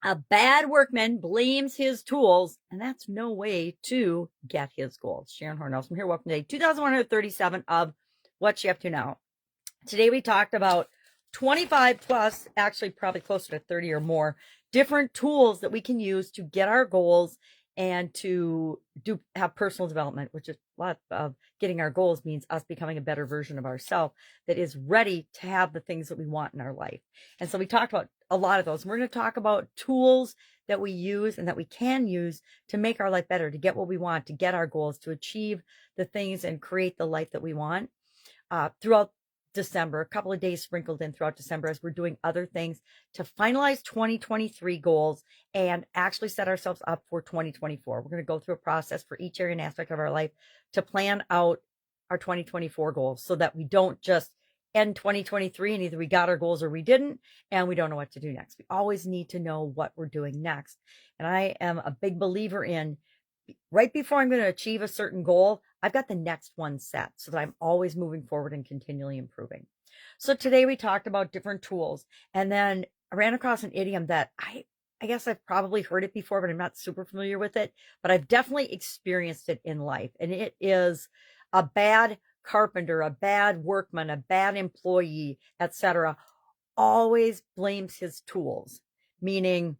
A bad workman blames his tools, and that's no way to get his goals. Sharon Horne-Ellstrom here. Welcome to day 2137 of What's She Up to Now. Today we talked about 25 plus, actually probably closer to 30 or more, different tools that we can use to get our goals and to have personal development, which is a lot of getting our goals means us becoming a better version of ourselves that is ready to have the things that we want in our life. And so we talked about a lot of those. We're going to talk about tools that we use and that we can use to make our life better, to get what we want, to get our goals, to achieve the things and create the life that we want throughout December, a couple of days sprinkled in throughout December as we're doing other things to finalize 2023 goals and actually set ourselves up for 2024. We're going to go through a process for each area and aspect of our life to plan out our 2024 goals so that we don't just end 2023 and either we got our goals or we didn't, and we don't know what to do next. We always need to know what we're doing next. And I am a big believer in right before I'm going to achieve a certain goal, I've got the next one set so that I'm always moving forward and continually improving. So today we talked about different tools, and then I ran across an idiom that I guess I've probably heard it before, but I'm not super familiar with it, but I've definitely experienced it in life. And it is a bad carpenter, a bad workman, a bad employee, etc., always blames his tools, meaning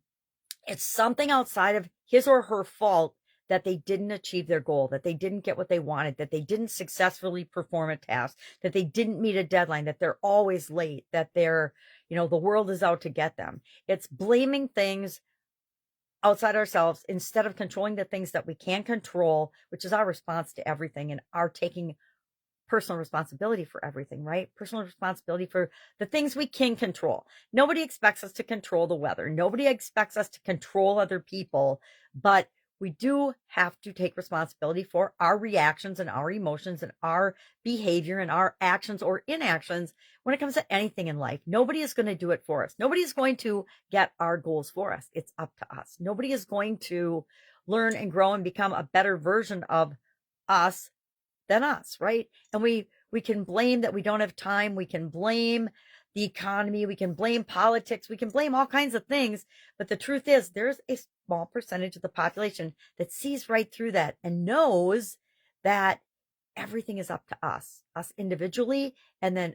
it's something outside of his or her fault that they didn't achieve their goal, that they didn't get what they wanted, that they didn't successfully perform a task, that they didn't meet a deadline, that they're always late, that they're, the world is out to get them. It's blaming things outside ourselves instead of controlling the things that we can control, which is our response to everything and our taking personal responsibility for everything, right? Personal responsibility for the things we can control. Nobody expects us to control the weather. Nobody expects us to control other people, but we do have to take responsibility for our reactions and our emotions and our behavior and our actions or inactions when it comes to anything in life. Nobody is going to do it for us. Nobody is going to get our goals for us. It's up to us. Nobody is going to learn and grow and become a better version of us than us, right? And we can blame that we don't have time. We can blame the economy. We can blame politics. We can blame all kinds of things. But the truth is, there's a small percentage of the population that sees right through that and knows that everything is up to us individually. And then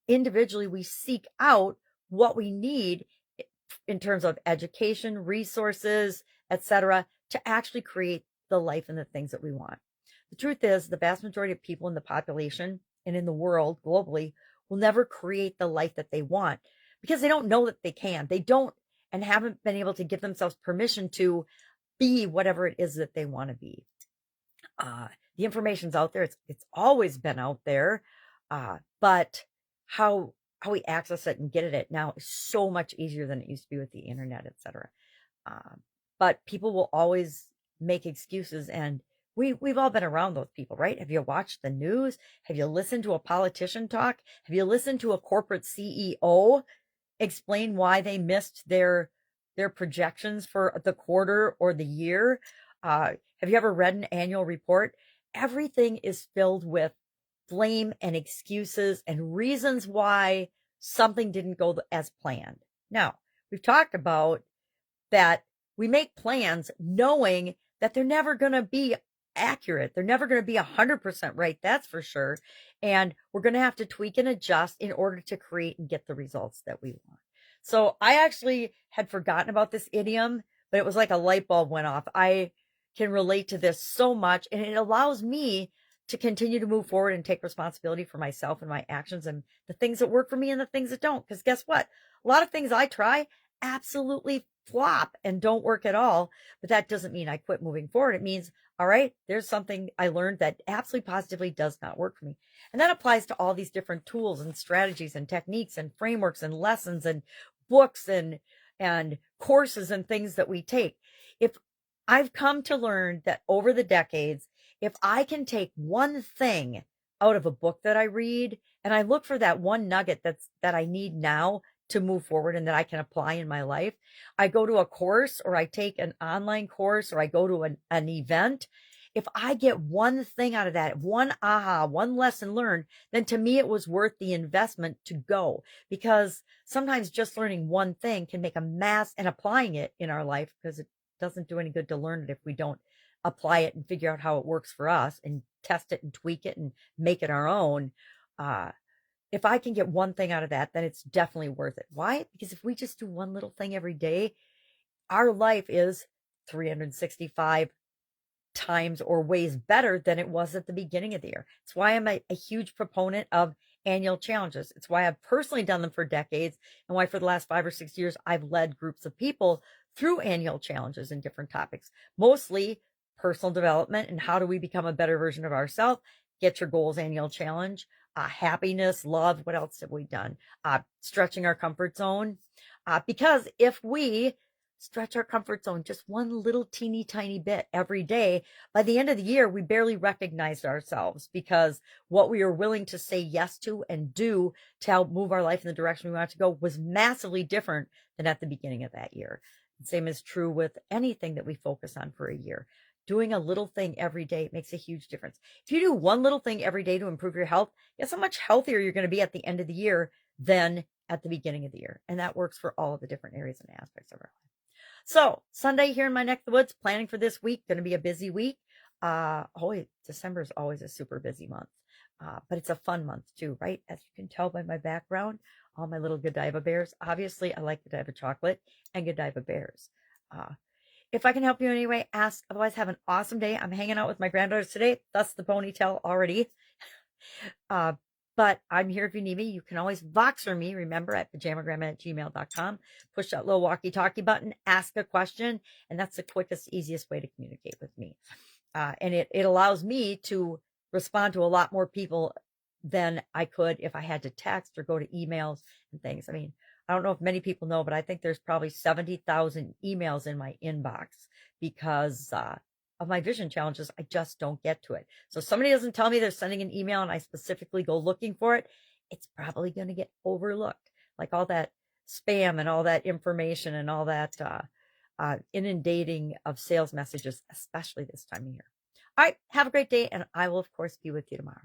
individually, we seek out what we need in terms of education, resources, etc., to actually create the life and the things that we want. The truth is, the vast majority of people in the population and in the world globally will never create the life that they want because they don't know that they can. They don't and haven't been able to give themselves permission to be whatever it is that they want to be. The information's out there. It's always been out there. But how we access it and get at it now is so much easier than it used to be with the internet, etc. But people will always make excuses, and we've all been around those people, right? Have you watched the news? Have you listened to a politician talk? Have you listened to a corporate CEO explain why they missed their projections for the quarter or the year? Have you ever read an annual report? Everything is filled with blame and excuses and reasons why something didn't go as planned. Now, we've talked about that we make plans knowing that they're never going to be accurate. They're never going to be 100% right. That's for sure. And we're going to have to tweak and adjust in order to create and get the results that we want. So I actually had forgotten about this idiom, but it was like a light bulb went off. I can relate to this so much, and it allows me to continue to move forward and take responsibility for myself and my actions and the things that work for me and the things that don't. Because guess what? A lot of things I try absolutely flop and don't work at all, but that doesn't mean I quit moving forward. It means, all right, there's something I learned that absolutely positively does not work for me. And that applies to all these different tools and strategies and techniques and frameworks and lessons and books and courses and things that we take. If I've come to learn that over the decades, if I can take one thing out of a book that I read and I look for that one nugget that I need now to move forward and that I can apply in my life, I go to a course or I take an online course or I go to an event if I get one thing out of that, one aha, one lesson learned, then to me it was worth the investment to go, because sometimes just learning one thing can make a mass, and applying it in our life, because it doesn't do any good to learn it if we don't apply it and figure out how it works for us and test it and tweak it and make it our own. If I can get one thing out of that, then it's definitely worth it. Why? Because if we just do one little thing every day, our life is 365 times or ways better than it was at the beginning of the year. It's why I'm a huge proponent of annual challenges. It's why I've personally done them for decades, and why for the last 5 or 6 years I've led groups of people through annual challenges in different topics, mostly personal development and how do we become a better version of ourselves. Get Your Goals annual challenge, happiness, love. What else have we done? Stretching our comfort zone. Because if we stretch our comfort zone just one little teeny tiny bit every day, by the end of the year, we barely recognized ourselves, because what we were willing to say yes to and do to help move our life in the direction we want to go was massively different than at the beginning of that year. The same is true with anything that we focus on for a year. Doing a little thing every day makes a huge difference. If you do one little thing every day to improve your health, guess how much healthier you're going to be at the end of the year than at the beginning of the year. And that works for all of the different areas and aspects of our life. So Sunday here in my neck of the woods, planning for this week, going to be a busy week. December is always a super busy month, but it's a fun month too, right? As you can tell by my background, all my little Godiva bears. Obviously, I like Godiva chocolate and Godiva bears. If I can help you in any way, ask. Otherwise, have an awesome day. I'm hanging out with my granddaughters today. That's the ponytail already. But I'm here if you need me. You can always Voxer me, remember, at pajamagrandma@gmail.com. Push that little walkie-talkie button, ask a question, and that's the quickest, easiest way to communicate with me. And it allows me to respond to a lot more people than I could if I had to text or go to emails and things. I mean, I don't know if many people know, but I think there's probably 70,000 emails in my inbox because of my vision challenges. I just don't get to it. So if somebody doesn't tell me they're sending an email and I specifically go looking for it, it's probably going to get overlooked. Like all that spam and all that information and all that inundating of sales messages, especially this time of year. All right, have a great day, and I will, of course, be with you tomorrow.